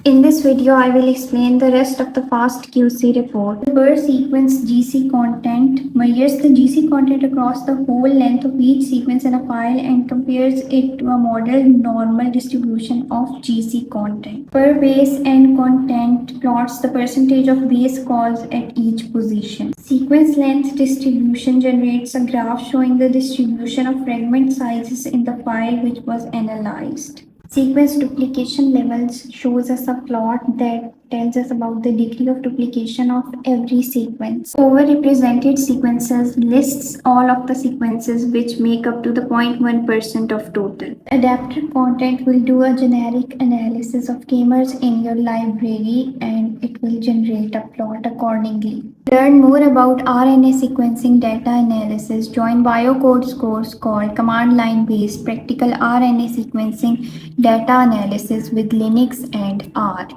In this video, I will explain the rest of the FastQC report. The per sequence GC content measures the GC content across the whole length of each sequence in a file and compares it to a modeled normal distribution of GC content. Per base and content plots the percentage of base calls at each position. Sequence length distribution generates a graph showing the distribution of fragment sizes in the file which was analyzed. Sequence duplication levels shows us a plot that tells us about the degree of duplication of every sequence. Overrepresented sequences lists all of the sequences which make up to the 0.1% of total. Adaptor content will do a generic analysis of Kmers in your library and it will generate a plot accordingly. Learn more about RNA sequencing data analysis. Join BioCode's course called Command Line Based Practical RNA Sequencing Data Analysis with Linux and R.